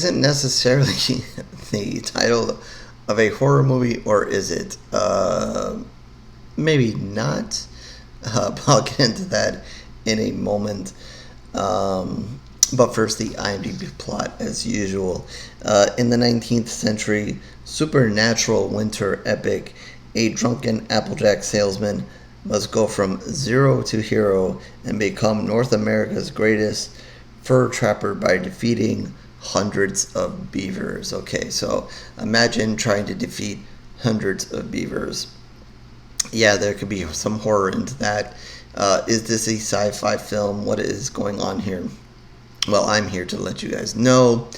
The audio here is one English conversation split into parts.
isn't necessarily the title of a horror movie, or is it? Maybe not. But I'll get into that in a moment. But first, the IMDb plot, as usual. In the 19th century supernatural winter epic, a drunken applejack salesman must go from zero to hero and become North America's greatest fur trapper by defeating hundreds of beavers. Okay, so imagine trying to defeat hundreds of beavers. Yeah, there could be some horror into that. Is this a sci-fi film? What is going on here? Well, I'm here to let you guys know.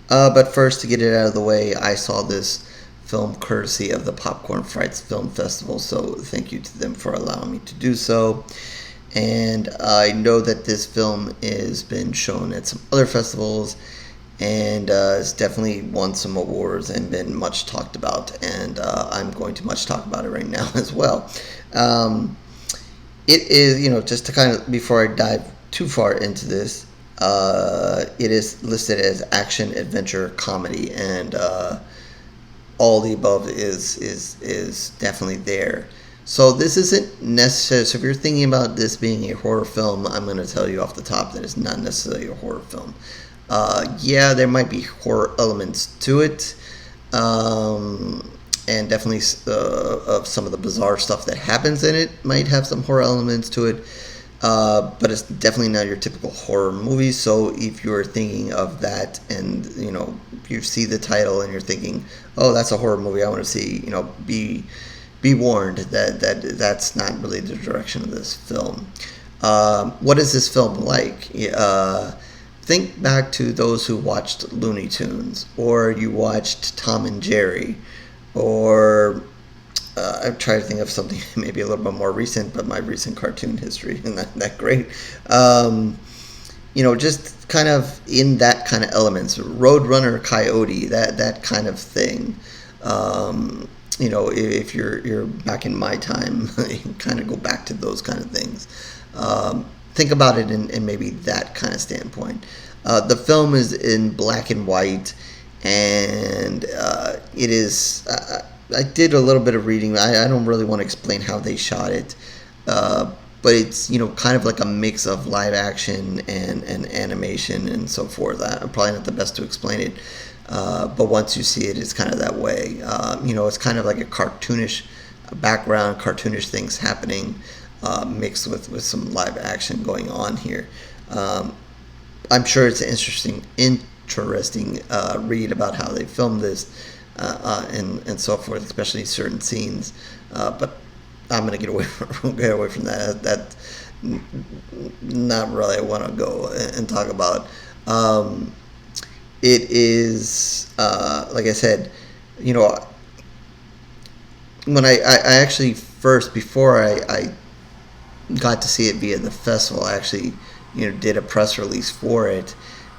But first, to get it out of the way, I saw this film courtesy of the Popcorn Frights Film Festival, so thank you to them for allowing me to do so. And I know that this film has been shown at some other festivals, and it's definitely won some awards and been much talked about, and I'm going to much talk about it right now as well. It is, just to kind of, before I dive too far into this, it is listed as action, adventure, comedy, and all the above is definitely there. So this isn't necessary. So if you're thinking about this being a horror film, I'm going to tell you off the top that it's not necessarily a horror film. Yeah, there might be horror elements to it, and definitely of some of the bizarre stuff that happens in it might have some horror elements to it. But it's definitely not your typical horror movie. So if you're thinking of that, and if you see the title and you're thinking, "Oh, that's a horror movie I want to see," be warned that's not really the direction of this film. What is this film like? Think back to those who watched Looney Tunes, or you watched Tom and Jerry, or I've tried to think of something maybe a little bit more recent, but my recent cartoon history isn't that great. Just kind of in that kind of elements, Roadrunner, Coyote, that kind of thing. If you're back in my time, you can kind of go back to those kind of things. Think about it in maybe that kind of standpoint. The film is in black and white, and it is. I did a little bit of reading. I don't really want to explain how they shot it, but it's kind of like a mix of live action and animation and so forth. I'm probably not the best to explain it, but once you see it, it's kind of that way. It's kind of like a cartoonish background, cartoonish things happening, mixed with some live action going on here. I'm sure it's an interesting read about how they filmed this. And so forth, especially certain scenes. But I'm going to get away from that. That's not really I want to go and talk about. It is, like I said, when I actually first, before I got to see it via the festival, I actually, did a press release for it.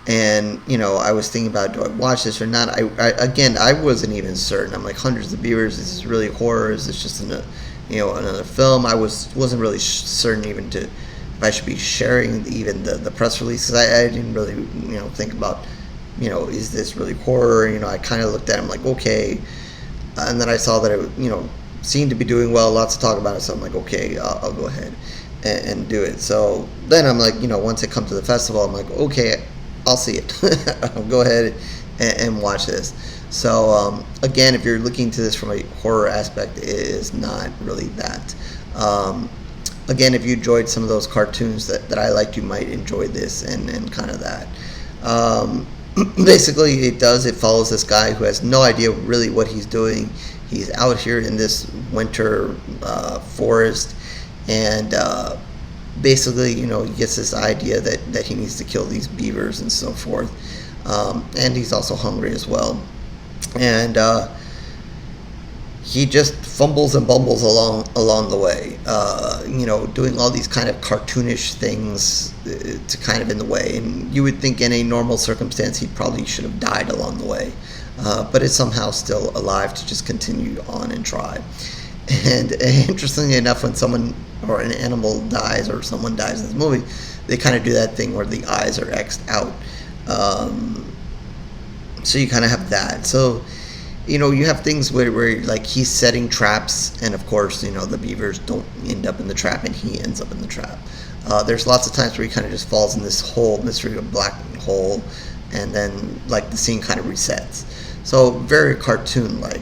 And I was thinking about, do I watch this or not? I wasn't even certain. I'm like, hundreds of beavers. Is this really horror? Is this just another film? I wasn't really certain even if I should be sharing even the press release, because I didn't really think about is this really horror? I kind of looked at it. I'm like, okay, and then I saw that it seemed to be doing well. Lots to talk about it. So I'm like, okay, I'll go ahead and do it. So then I'm like, once it comes to the festival, I'm like, okay, I'll see it. I'll go ahead and watch this. So again, if you're looking to this from a horror aspect, it is not really that. Again, if you enjoyed some of those cartoons that I liked, you might enjoy this and kind of that. Basically, it follows this guy who has no idea really what he's doing. He's out here in this winter forest, and basically, he gets this idea that he needs to kill these beavers and so forth. And he's also hungry as well. And he just fumbles and bumbles along the way, doing all these kind of cartoonish things to kind of in the way. And you would think in a normal circumstance he probably should have died along the way, but it's somehow still alive to just continue on and try. And interestingly enough, when someone or an animal dies or someone dies in this movie, they kind of do that thing where the eyes are X'd out. So you kind of have that. So you have things where like he's setting traps, and of course the beavers don't end up in the trap, and he ends up in the trap. There's lots of times where he kind of just falls in this whole mystery of black hole, and then like the scene kind of resets. So very cartoon like.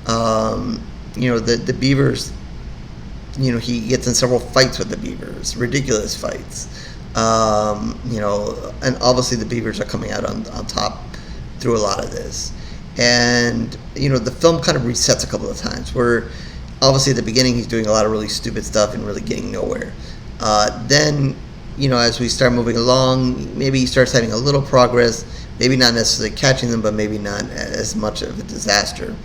The beavers, he gets in several fights with the beavers, ridiculous fights. And obviously the beavers are coming out on top through a lot of this. And, the film kind of resets a couple of times where obviously at the beginning he's doing a lot of really stupid stuff and really getting nowhere. Then, as we start moving along, maybe he starts having a little progress, maybe not necessarily catching them, but maybe not as much of a disaster.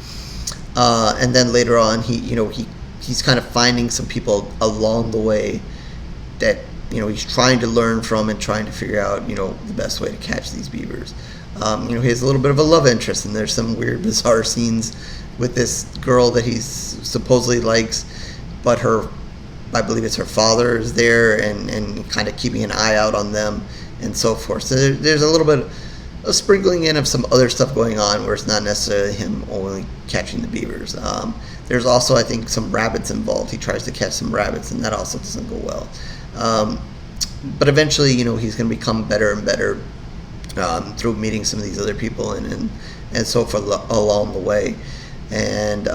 And then later on, he's kind of finding some people along the way that he's trying to learn from and trying to figure out the best way to catch these beavers. He has a little bit of a love interest, and there's some weird, bizarre scenes with this girl that he supposedly likes, but I believe it's her father is there and kind of keeping an eye out on them and so forth. So there's a little bit a sprinkling in of some other stuff going on where it's not necessarily him only catching the beavers. There's also, I think, some rabbits involved. He tries to catch some rabbits, and that also doesn't go well. But eventually, he's going to become better and better through meeting some of these other people and so forth along the way. And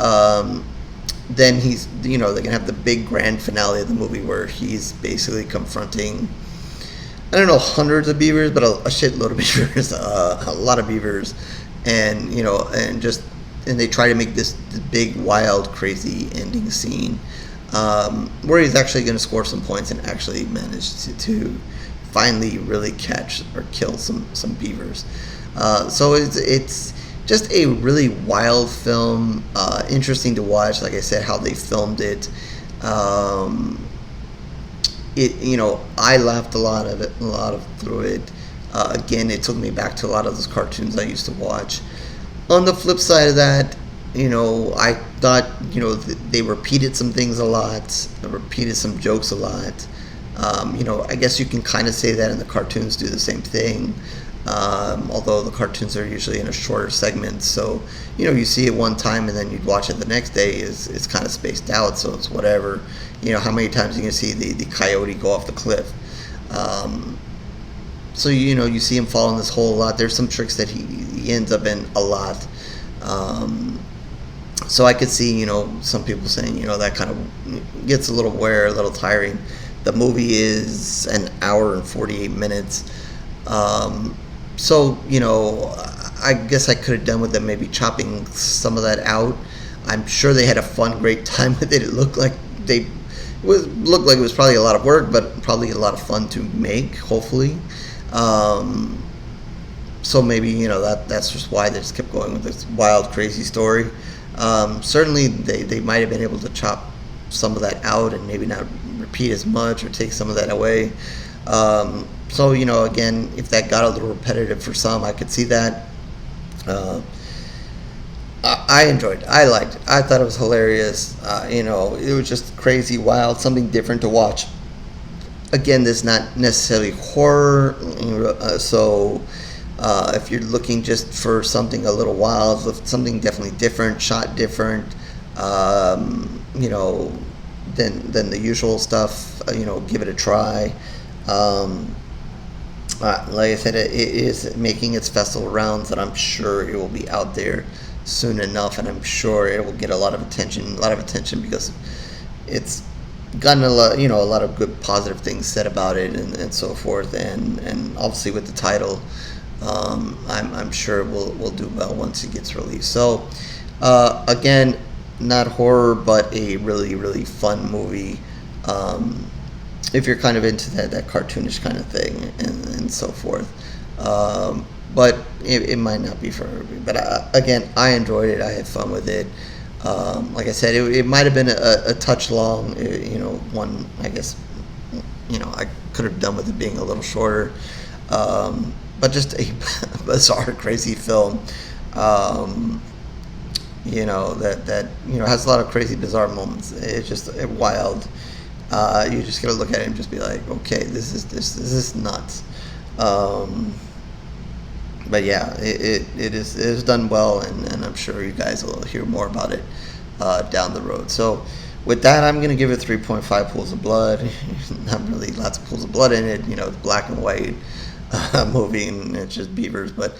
then he's, they're going to have the big grand finale of the movie where he's basically confronting, I don't know, hundreds of beavers, but a shitload of beavers, a lot of beavers, and and they try to make this big, wild, crazy ending scene where he's actually going to score some points and actually manage to finally really catch or kill some beavers. So it's just a really wild film, interesting to watch. Like I said, how they filmed it. I laughed a lot through it. Again, it took me back to a lot of those cartoons I used to watch. On the flip side of that, I thought, they repeated some things a lot. They repeated some jokes a lot. I guess you can kind of say that, and the cartoons do the same thing. Although the cartoons are usually in a shorter segment, so you see it one time and then you'd watch it the next day. It's kind of spaced out, so it's whatever. How many times you can see the coyote go off the cliff. So you see him fall in this hole a lot. There's some tricks that he ends up in a lot. So I could see some people saying that kind of gets a little wear, a little tiring. The movie is an hour and 48 minutes. So, I guess I could have done with them maybe chopping some of that out. I'm sure they had a fun, great time with it. It looked like it was probably a lot of work, but probably a lot of fun to make, hopefully. So maybe, that's just why they just kept going with this wild, crazy story. Certainly they might have been able to chop some of that out and maybe not repeat as much or take some of that away. So, again, if that got a little repetitive for some, I could see that. I enjoyed it. I liked it. I thought it was hilarious. It was just crazy, wild, something different to watch. Again, this is not necessarily horror, so if you're looking just for something a little wild, something definitely different, shot different, than the usual stuff, give it a try. Like I said, it is making its festival rounds, and I'm sure it will be out there soon enough, and I'm sure it will get a lot of attention because it's gotten a lot of good positive things said about it and so forth, and obviously with the title, I'm sure we'll do well once it gets released. So again, not horror, but a really, really fun movie. If you're kind of into that cartoonish kind of thing and so forth. But it might not be for everybody. But again, I enjoyed it. I had fun with it. Like I said, it might have been a touch long. One, I guess, I could have done with it being a little shorter. But just a bizarre, crazy film. That has a lot of crazy, bizarre moments. It's just wild. You just gotta look at it and just be like, okay, this is nuts. but yeah, it is done well, and I'm sure you guys will hear more about it down the road. So with that, I'm gonna give it 3.5 pools of blood. Not really lots of pools of blood in it. It's black and white movie, and it's just beavers. But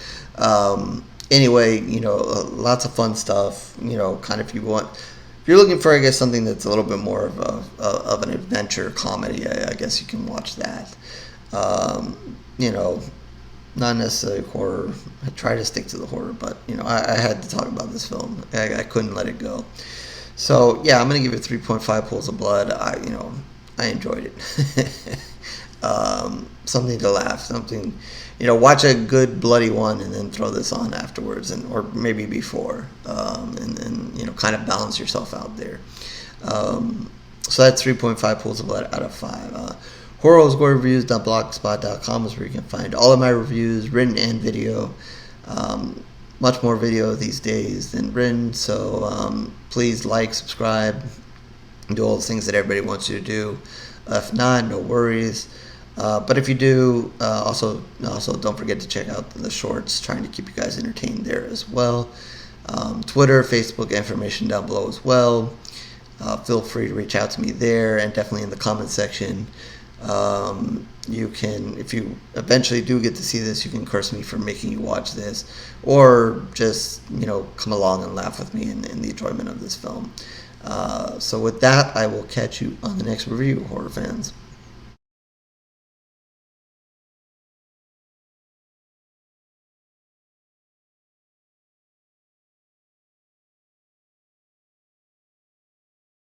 anyway, lots of fun stuff. Kind of if you're looking for, I guess, something that's a little bit more of an adventure comedy, I guess you can watch that. You know, not necessarily horror. I try to stick to the horror, but I had to talk about this film. I couldn't let it go. So yeah, I'm gonna give it 3.5 pools of blood. I enjoyed it. Something to laugh. Something, watch a good bloody one and then throw this on afterwards, or maybe before, and kind of balance yourself out there. So that's 3.5 pools of blood out of 5. HorrorScoreReviews.blogspot.com is where you can find all of my reviews, written and video. Much more video these days than written, so please like, subscribe, and do all the things that everybody wants you to do. If not, no worries. But if you do, also don't forget to check out the shorts, trying to keep you guys entertained there as well. Twitter, Facebook, information down below as well. Feel free to reach out to me there, and definitely in the comment section. You can, if you eventually do get to see this, you can curse me for making you watch this, or just come along and laugh with me in the enjoyment of this film. So with that, I will catch you on the next review, horror fans.